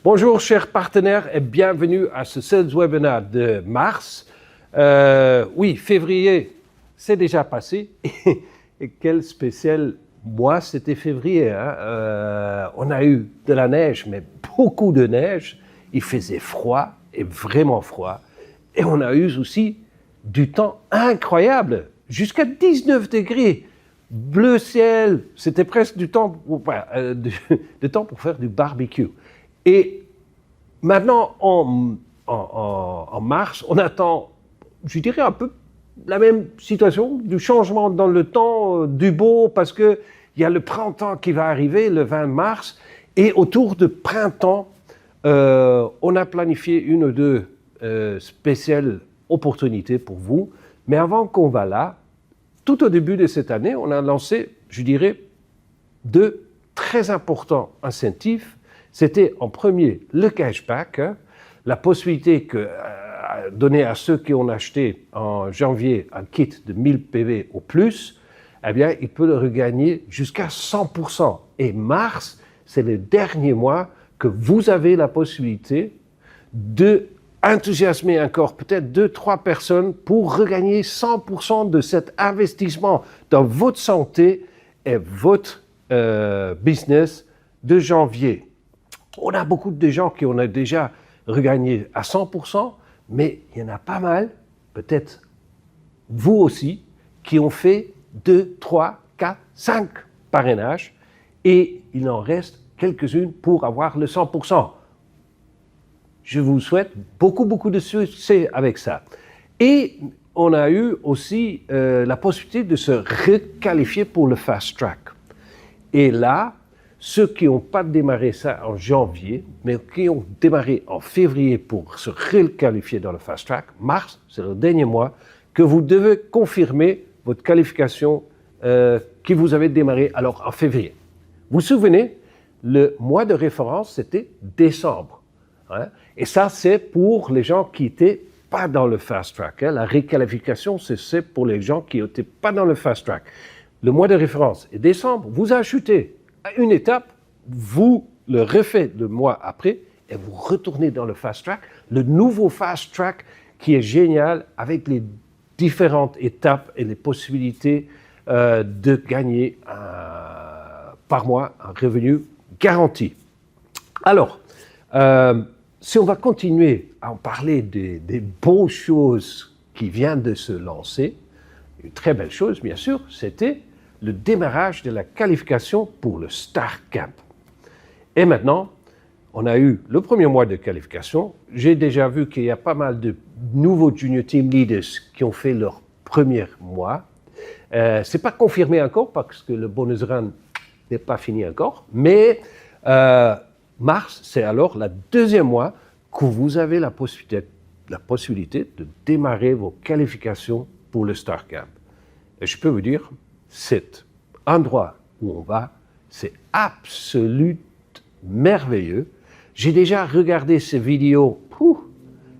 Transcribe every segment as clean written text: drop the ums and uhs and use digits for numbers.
Bonjour chers partenaires et bienvenue à ce Sales Webinar de mars. Oui, février, c'est déjà passé et quel spécial mois c'était février. Hein? On a eu de la neige, mais beaucoup de neige. Il faisait froid et vraiment froid. Et on a eu aussi du temps incroyable, jusqu'à 19 degrés. Bleu ciel, c'était presque du temps pour faire du barbecue. Et maintenant, en mars, on attend, je dirais, un peu la même situation, du changement dans le temps, du beau, parce qu'il y a le printemps qui va arriver le 20 mars. Et autour de printemps, on a planifié une ou deux spéciales opportunités pour vous. Mais avant qu'on va là, tout au début de cette année, on a lancé, je dirais, deux très importants incentives. C'était en premier le cashback, hein, la possibilité donnée à ceux qui ont acheté en janvier un kit de 1000 PV au plus, eh bien, ils peuvent le regagner jusqu'à 100%. Et mars, c'est le dernier mois que vous avez la possibilité de enthousiasmer encore peut-être 2-3 personnes pour regagner 100% de cet investissement dans votre santé et votre business de janvier. On a beaucoup de gens qui ont déjà regagné à 100%, mais il y en a pas mal, peut-être vous aussi, qui ont fait 2, 3, 4, 5 parrainages et il en reste quelques-unes pour avoir le 100%. Je vous souhaite beaucoup de succès avec ça. Et on a eu aussi la possibilité de se requalifier pour le Fast Track. Et là, ceux qui n'ont pas démarré ça en janvier, mais qui ont démarré en février pour se requalifier dans le Fast Track, mars, c'est le dernier mois, que vous devez confirmer votre qualification que vous avez démarré alors en février. Vous vous souvenez, le mois de référence, c'était décembre. Hein? Et ça, c'est pour les gens qui n'étaient pas dans le Fast Track. Hein? La requalification, c'est pour les gens qui n'étaient pas dans le Fast Track. Le mois de référence est décembre, vous ajoutez à une étape, vous le refaites le mois après et vous retournez dans le Fast Track. Le nouveau Fast Track qui est génial avec les différentes étapes et les possibilités de gagner par mois un revenu garanti. Alors, si on va continuer à en parler des beaux choses qui viennent de se lancer, une très belle chose, bien sûr, c'était le démarrage de la qualification pour le Star Camp. Et maintenant, on a eu le premier mois de qualification. J'ai déjà vu qu'il y a pas mal de nouveaux Junior Team Leaders qui ont fait leur premier mois. Ce n'est pas confirmé encore parce que le bonus run n'est pas fini encore, mais mars, c'est alors le deuxième mois que vous avez la possibilité de démarrer vos qualifications pour le Star Camp. Et je peux vous dire, cet endroit où on va, c'est absolument merveilleux. J'ai déjà regardé ces vidéos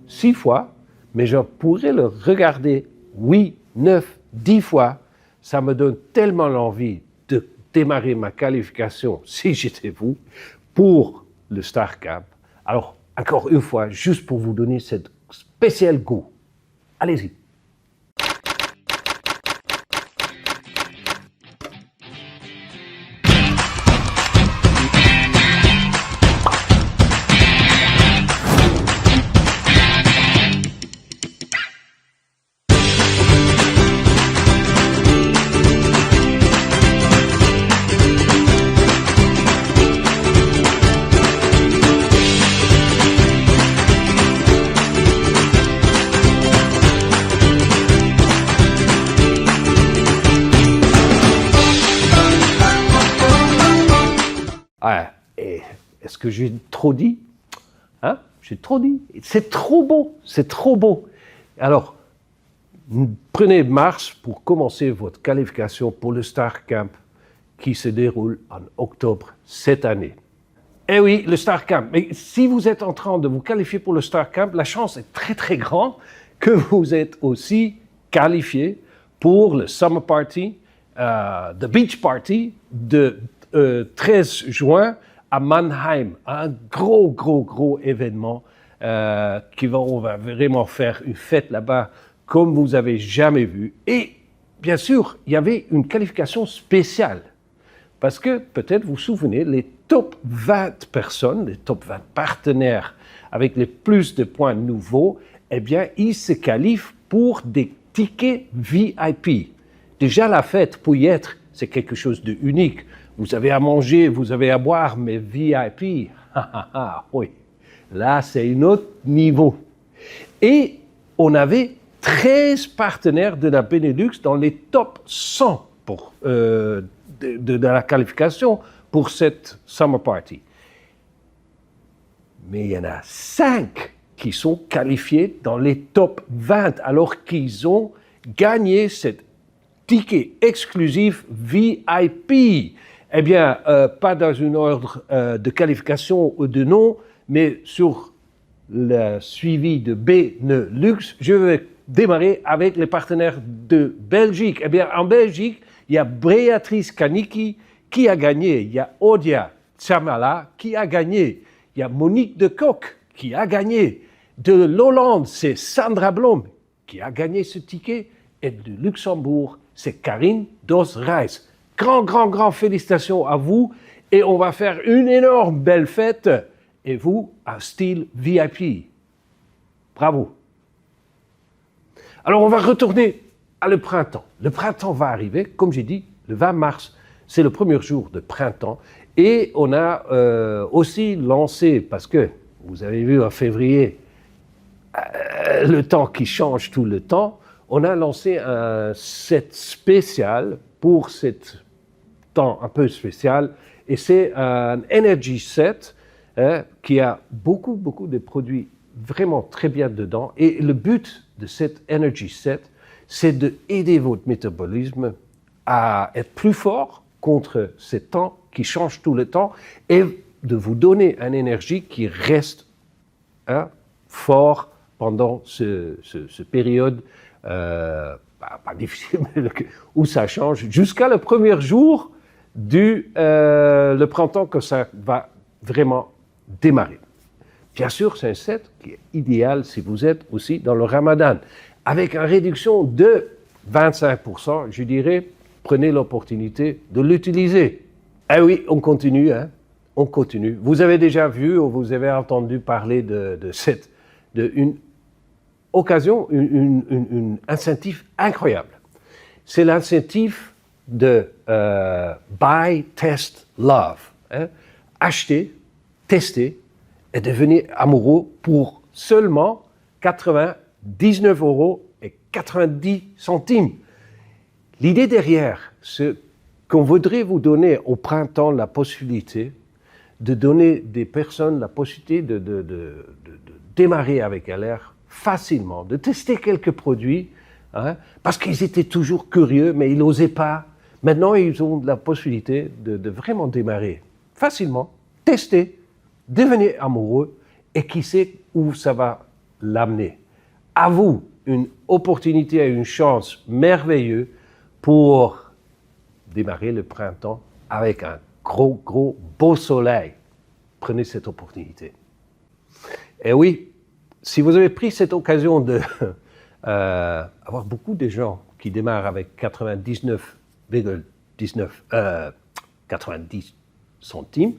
6 fois, mais je pourrais le regarder 8, 9, 10 fois. Ça me donne tellement l'envie de démarrer ma qualification, si j'étais vous, pour le Star Camp. Alors, encore une fois, juste pour vous donner cette spécial goût. Allez-y. Est-ce que j'ai trop dit? Hein? J'ai trop dit. C'est trop beau, c'est trop beau. Alors, prenez mars pour commencer votre qualification pour le Star Camp qui se déroule en octobre cette année. Eh oui, le Star Camp. Mais si vous êtes en train de vous qualifier pour le Star Camp, la chance est très grande que vous êtes aussi qualifié pour le Summer Party, the Beach Party de 13 juin à Mannheim, un gros événement on va vraiment faire une fête là-bas comme vous avez jamais vu. Et bien sûr, il y avait une qualification spéciale parce que peut-être vous vous souvenez, les top 20 personnes, les top 20 partenaires avec les plus de points nouveaux, eh bien, ils se qualifient pour des tickets VIP. Déjà, la fête, pour y être, c'est quelque chose d'unique. Vous avez à manger, vous avez à boire, mais VIP, oui, là, c'est un autre niveau. Et on avait 13 partenaires de la Benelux dans les top 100 de la qualification pour cette Summer Party. Mais il y en a 5 qui sont qualifiés dans les top 20, alors qu'ils ont gagné cet ticket exclusif VIP. Eh bien, pas dans un ordre de qualification ou de nom, mais sur le suivi de Benelux, je vais démarrer avec les partenaires de Belgique. Eh bien, en Belgique, il y a Béatrice Kanicki qui a gagné, il y a Odia Tsamala qui a gagné, il y a Monique de Kock qui a gagné. De l'Hollande, c'est Sandra Blom qui a gagné ce ticket. Et de Luxembourg, c'est Karine Dos-Reis. Grand félicitations à vous. Et on va faire une énorme belle fête. Et vous, un style VIP. Bravo. Alors, on va retourner à le printemps. Le printemps va arriver, comme j'ai dit, le 20 mars. C'est le premier jour de printemps. Et on a aussi lancé, parce que vous avez vu en février, le temps qui change tout le temps, on a lancé un set spécial pour cet temps un peu spécial. Et c'est un Energy Set qui a beaucoup de produits vraiment très bien dedans. Et le but de cet Energy Set, c'est d'aider votre métabolisme à être plus fort contre ces temps qui changent tout le temps et de vous donner une énergie qui reste fort pendant ce période pas difficile, mais où ça change, jusqu'à le premier jour du le printemps que ça va vraiment démarrer. Bien sûr, c'est un set qui est idéal si vous êtes aussi dans le Ramadan, avec une réduction de 25%, je dirais, prenez l'opportunité de l'utiliser. Ah oui, on continue, on continue. Vous avez déjà vu ou vous avez entendu parler d'une occasion, une incentive incroyable. C'est l'incentive de Buy, Test, Love. Acheter, tester et devenir amoureux pour seulement 99,90 €. L'idée derrière, c'est qu'on voudrait vous donner au printemps la possibilité de donner des personnes la possibilité de démarrer avec LR facilement, de tester quelques produits, parce qu'ils étaient toujours curieux, mais ils n'osaient pas. Maintenant, ils ont la possibilité de vraiment démarrer facilement, tester, devenir amoureux, et qui sait où ça va l'amener. À vous, une opportunité et une chance merveilleuse pour démarrer le printemps avec un gros, beau soleil. Prenez cette opportunité. Et oui, si vous avez pris cette occasion de avoir beaucoup de gens qui démarrent avec 90 centimes,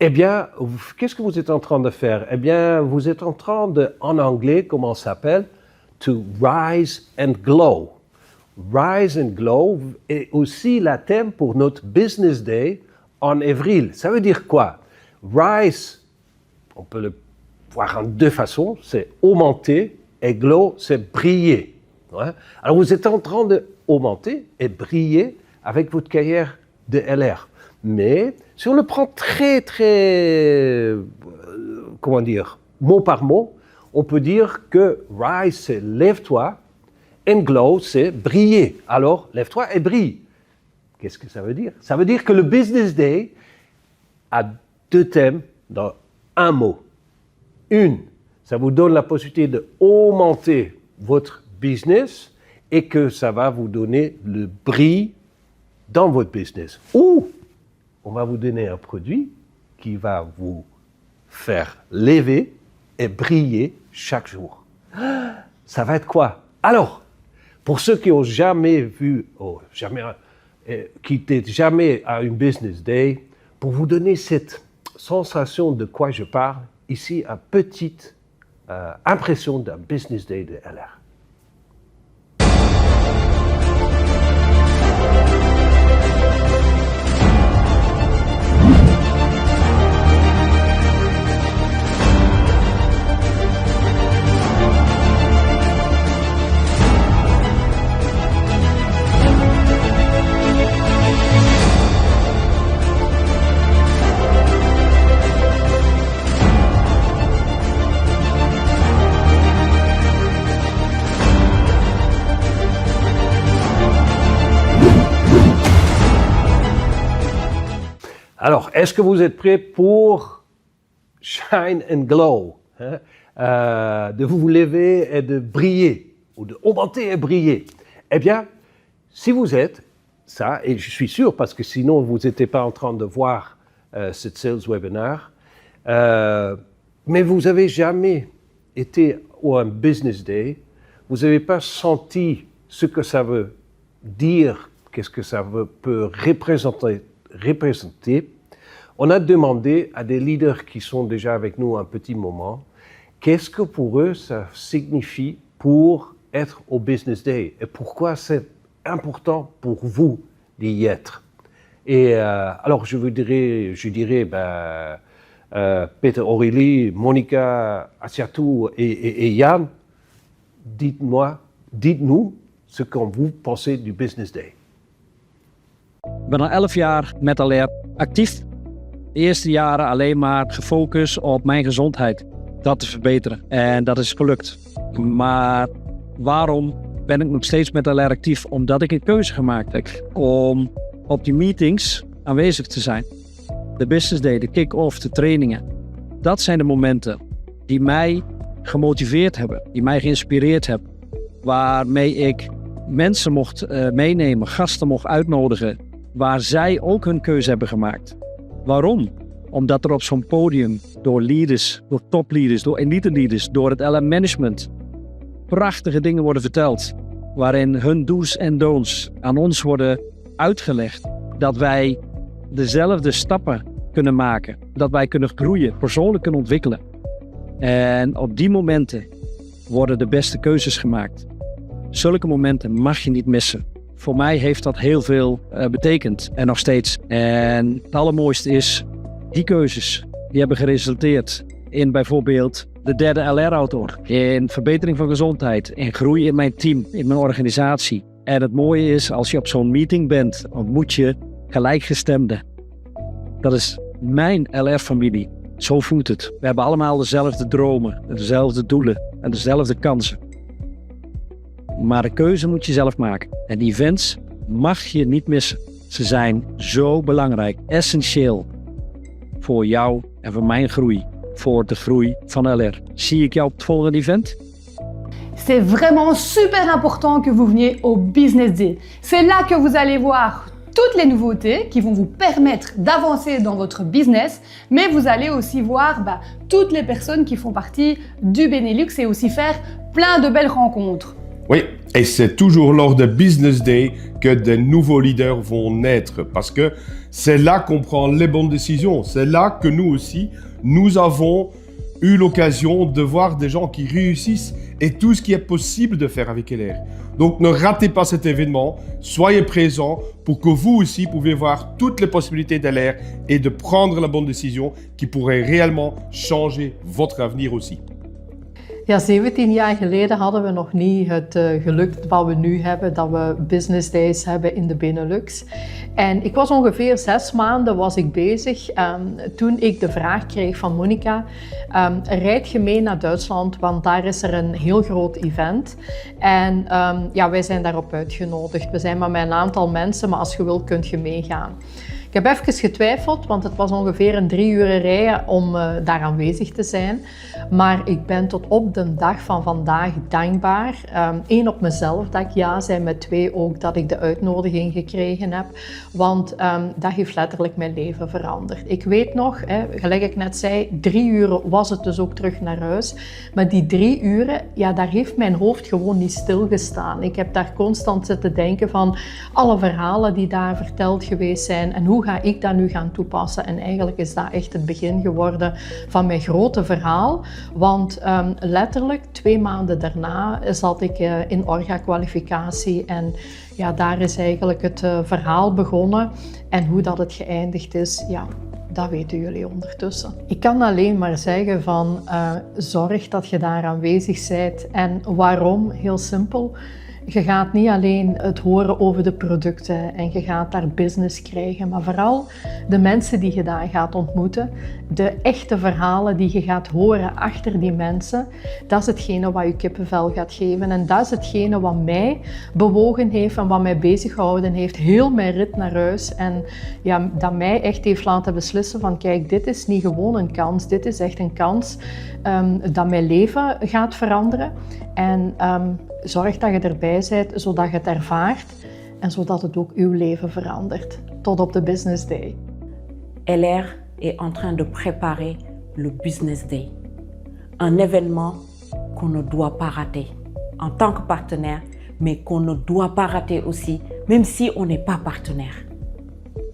eh bien, qu'est-ce que vous êtes en train de faire? Eh bien, vous êtes en train de, en anglais, comment ça s'appelle? To rise and glow. Rise and glow est aussi le thème pour notre Business Day en avril. Ça veut dire quoi? Rise, on peut le voir en deux façons, c'est augmenter, et glow, c'est briller. Alors vous êtes en train d'augmenter et briller avec votre carrière de LR. Mais si on le prend très, mot par mot, on peut dire que rise, c'est lève-toi, and glow, c'est briller. Alors, lève-toi et brille. Qu'est-ce que ça veut dire? Ça veut dire que le Business Day a deux thèmes dans un mot. Une, ça vous donne la possibilité d'augmenter votre business et que ça va vous donner le bris dans votre business. Ou on va vous donner un produit qui va vous faire lever et briller chaque jour. Ça va être quoi? Alors, pour ceux qui n'ont jamais vu, qui n'étaient jamais à une business day, pour vous donner cette sensation de quoi je parle, ici, une petite impression d'un business day de LR. Alors, est-ce que vous êtes prêts pour shine and glow, de vous lever et de briller, ou d'augmenter et briller? Eh bien, si vous êtes ça, et je suis sûr, parce que sinon vous n'étiez pas en train de voir cette sales webinar, mais vous n'avez jamais été à un business day, vous n'avez pas senti ce que ça veut dire, qu'est-ce que ça peut représenter. On a demandé à des leaders qui sont déjà avec nous un petit moment, qu'est-ce que pour eux ça signifie pour être au Business Day et pourquoi c'est important pour vous d'y être. Et alors je dirais Peter Aurélie, Monica Asiatou et Yann, dites-nous ce que vous pensez du Business Day. Ik ben al 11 jaar met LR actief. De eerste jaren alleen maar gefocust op mijn gezondheid. Dat te verbeteren. En dat is gelukt. Maar waarom ben ik nog steeds met LR actief? Omdat ik een keuze gemaakt heb om op die meetings aanwezig te zijn. De business day, de kick-off, de trainingen. Dat zijn de momenten die mij gemotiveerd hebben. Die mij geïnspireerd hebben. Waarmee ik mensen mocht meenemen, gasten mocht uitnodigen. Waar zij ook hun keuze hebben gemaakt. Waarom? Omdat er op zo'n podium door leaders, door topleaders, door elite leaders, door het LM management prachtige dingen worden verteld. Waarin hun do's en don'ts aan ons worden uitgelegd. Dat wij dezelfde stappen kunnen maken. Dat wij kunnen groeien, persoonlijk kunnen ontwikkelen. En op die momenten worden de beste keuzes gemaakt. Zulke momenten mag je niet missen. Voor mij heeft dat heel veel betekend en nog steeds. En het allermooiste is, die keuzes die hebben geresulteerd in bijvoorbeeld de derde LR-auto, in verbetering van gezondheid, in groei in mijn team, in mijn organisatie. En het mooie is, als je op zo'n meeting bent, ontmoet je gelijkgestemden. Dat is mijn LR-familie. Zo voelt het. We hebben allemaal dezelfde dromen, dezelfde doelen en dezelfde kansen. Maar de keuze moet je zelf maken. En die events mag je niet missen. Ze zijn zo belangrijk, essentieel voor jou en voor mijn groei. Voor de groei van LR. Zie ik jou op het volgende event? C'est vraiment super important que vous veniez au Business Day. C'est là que vous allez voir toutes les nouveautés qui vont vous permettre d'avancer dans votre business, mais vous allez aussi voir toutes les personnes qui font partie du Benelux et aussi faire plein de belles rencontres. Oui, et c'est toujours lors de Business Day que de nouveaux leaders vont naître parce que c'est là qu'on prend les bonnes décisions. C'est là que nous aussi, nous avons eu l'occasion de voir des gens qui réussissent et tout ce qui est possible de faire avec LR. Donc ne ratez pas cet événement, soyez présents pour que vous aussi pouvez voir toutes les possibilités d'LR et de prendre la bonne décision qui pourrait réellement changer votre avenir aussi. Ja, 17 jaar geleden hadden we nog niet het geluk wat we nu hebben, dat we business days hebben in de Benelux. En ik was ongeveer 6 maanden was ik bezig toen ik de vraag kreeg van Monica, rijd je mee naar Duitsland, want daar is er een heel groot event. En ja, wij zijn daarop uitgenodigd. We zijn maar met een aantal mensen, maar als je wilt kun je meegaan. Ik heb even getwijfeld, want het was ongeveer een 3 uur rijden om daar aanwezig te zijn. Maar ik ben tot op de dag van vandaag dankbaar. 1 op mezelf dat ik ja zei, met 2 ook dat ik de uitnodiging gekregen heb. Want dat heeft letterlijk mijn leven veranderd. Ik weet nog, gelijk ik net zei, 3 uur was het dus ook terug naar huis. Maar die 3 uren, ja, daar heeft mijn hoofd gewoon niet stilgestaan. Ik heb daar constant zitten denken van alle verhalen die daar verteld geweest zijn en hoe ga ik dat nu gaan toepassen. En eigenlijk is dat echt het begin geworden van mijn grote verhaal. Want letterlijk 2 maanden daarna zat ik in orga-kwalificatie en ja, daar is eigenlijk het verhaal begonnen. En hoe dat het geëindigd is, ja, dat weten jullie ondertussen. Ik kan alleen maar zeggen van zorg dat je daar aanwezig bent. En waarom? Heel simpel. Je gaat niet alleen het horen over de producten en je gaat daar business krijgen, maar vooral de mensen die je daar gaat ontmoeten, de echte verhalen die je gaat horen achter die mensen, dat is hetgene wat je kippenvel gaat geven. En dat is hetgene wat mij bewogen heeft en wat mij beziggehouden heeft, heel mijn rit naar huis. En ja, dat mij echt heeft laten beslissen van kijk, dit is niet gewoon een kans, dit is echt een kans dat mijn leven gaat veranderen. En zorg dat je erbij bent, zodat je het ervaart en zodat het ook uw leven verandert. Tot op de Business Day. LR est en train de préparer le Business Day. Un événement qu'on ne doit pas rater en tant que partenaire, mais qu'on ne doit pas rater aussi, même si on n'est pas partenaire.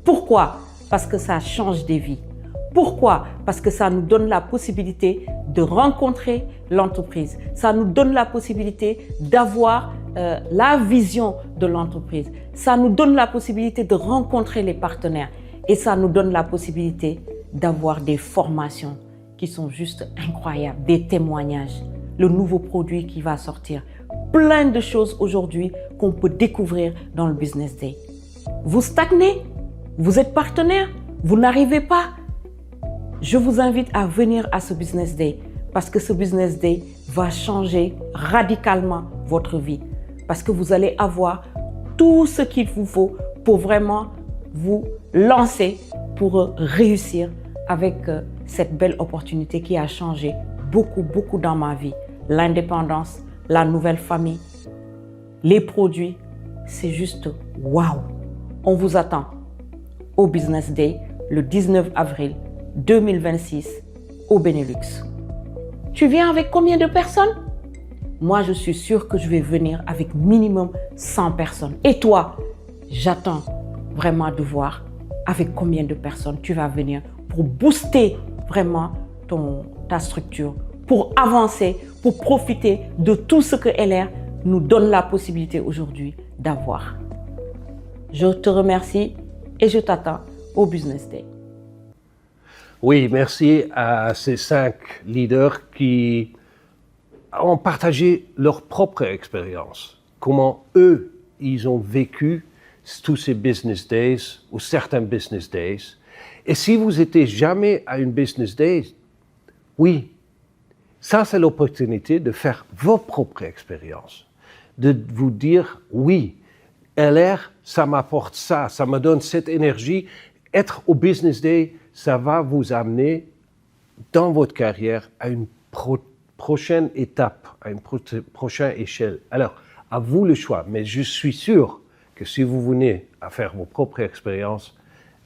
Pourquoi? Parce que ça change des vies. Pourquoi? Parce que ça nous donne la possibilité de rencontrer l'entreprise. Ça nous donne la possibilité d'avoir la vision de l'entreprise. Ça nous donne la possibilité de rencontrer les partenaires. Et ça nous donne la possibilité d'avoir des formations qui sont juste incroyables, des témoignages, le nouveau produit qui va sortir. Plein de choses aujourd'hui qu'on peut découvrir dans le Business Day. Vous stagnez? Vous êtes partenaire? Vous n'arrivez pas? Je vous invite à venir à ce Business Day parce que ce Business Day va changer radicalement votre vie. Parce que vous allez avoir tout ce qu'il vous faut pour vraiment vous lancer, pour réussir avec cette belle opportunité qui a changé beaucoup dans ma vie. L'indépendance, la nouvelle famille, les produits, c'est juste waouh! On vous attend au Business Day le 19 avril 2026 au Benelux. Tu viens avec combien de personnes? Moi, je suis sûre que je vais venir avec minimum 100 personnes. Et toi, j'attends vraiment de voir avec combien de personnes tu vas venir pour booster vraiment ta structure, pour avancer, pour profiter de tout ce que LR nous donne la possibilité aujourd'hui d'avoir. Je te remercie et je t'attends au Business Day. Oui, merci à ces 5 leaders qui ont partagé leur propre expérience. Comment eux, ils ont vécu tous ces business days ou certains business days. Et si vous n'étiez jamais à une business day, oui, ça c'est l'opportunité de faire vos propres expériences. De vous dire, oui, LR, ça m'apporte ça me donne cette énergie. Être au business day, ça va vous amener dans votre carrière à une prochaine étape, à une prochaine échelle. Alors, à vous le choix, mais je suis sûr que si vous venez à faire vos propres expériences,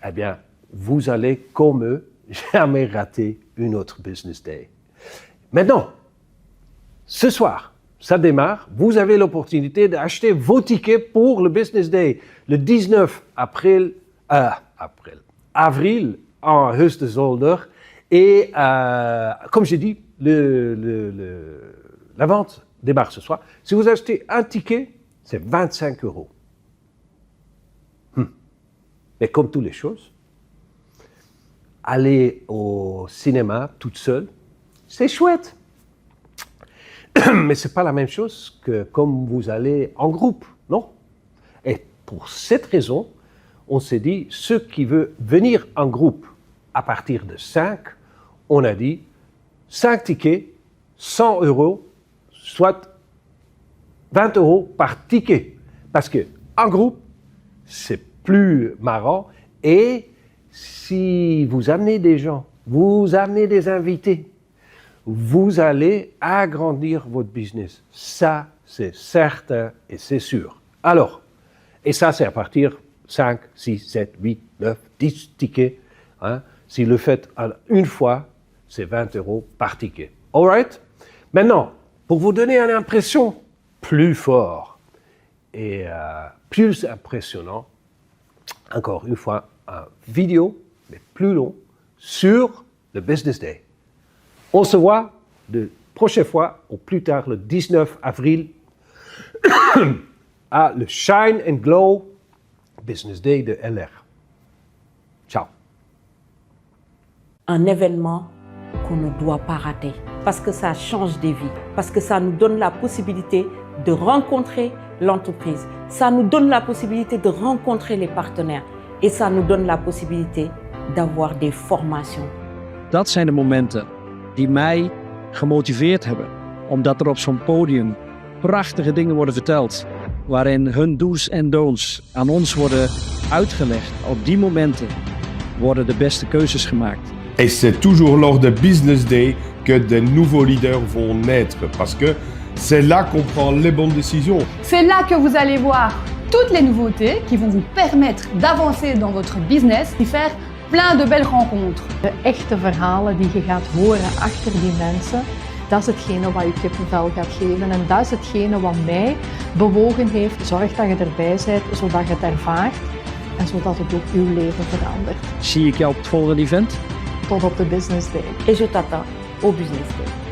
eh bien, vous allez, comme eux, jamais rater une autre business day. Maintenant, ce soir, ça démarre, vous avez l'opportunité d'acheter vos tickets pour le business day le 19 avril en Huis de Zolder. Et comme j'ai dit, la vente démarre ce soir. Si vous achetez un ticket, c'est 25 €. Mais comme toutes les choses, aller au cinéma toute seule, c'est chouette. Mais ce n'est pas la même chose que comme vous allez en groupe, non? Et pour cette raison, on s'est dit, ceux qui veulent venir en groupe à partir de 5, on a dit 5 tickets, 100 €, soit 20 € par ticket. Parce qu'en groupe, c'est plus marrant et si vous amenez des gens, vous amenez des invités, vous allez agrandir votre business. Ça, c'est certain et c'est sûr. Alors, et ça, c'est à partir 5, 6, 7, 8, 9, 10 tickets. Hein. Si le faites une fois, c'est 20 € par ticket. All right? Maintenant, pour vous donner une impression plus forte et plus impressionnant, encore une fois, une vidéo, mais plus long, sur le Business Day. On se voit la prochaine fois, au plus tard le 19 avril, à le Shine and Glow Business Day de LR. Ciao. Un événement qu'on ne doit pas rater parce que ça change des vies, parce que ça nous donne la possibilité de rencontrer l'entreprise, ça nous donne la possibilité de rencontrer les partenaires et ça nous donne la possibilité d'avoir des formations. Dat zijn de momenten die mij gemotiveerd hebben. Omdat er op zo'n podium prachtige dingen worden verteld. Waarin hun do's en don'ts aan ons worden uitgelegd. Op die momenten worden de beste keuzes gemaakt. Et c'est toujours lors de Business Day que de nouveaux leaders vont naître parce que c'est là qu'on prend les bonnes décisions. C'est là que vous allez voir toutes les nouveautés qui vont vous permettre d'avancer dans votre business et faire plein de belles rencontres. De echte verhalen die je gaat horen achter die mensen, dat is hetgene wat je kippenvel gaat geven. En dat is hetgene wat mij bewogen heeft. Zorg dat je erbij bent, zodat je het ervaart en zodat het ook uw leven verandert. Zie ik jou op het volgende event? Tot op de Business Day. Et je t'attends au Business Day.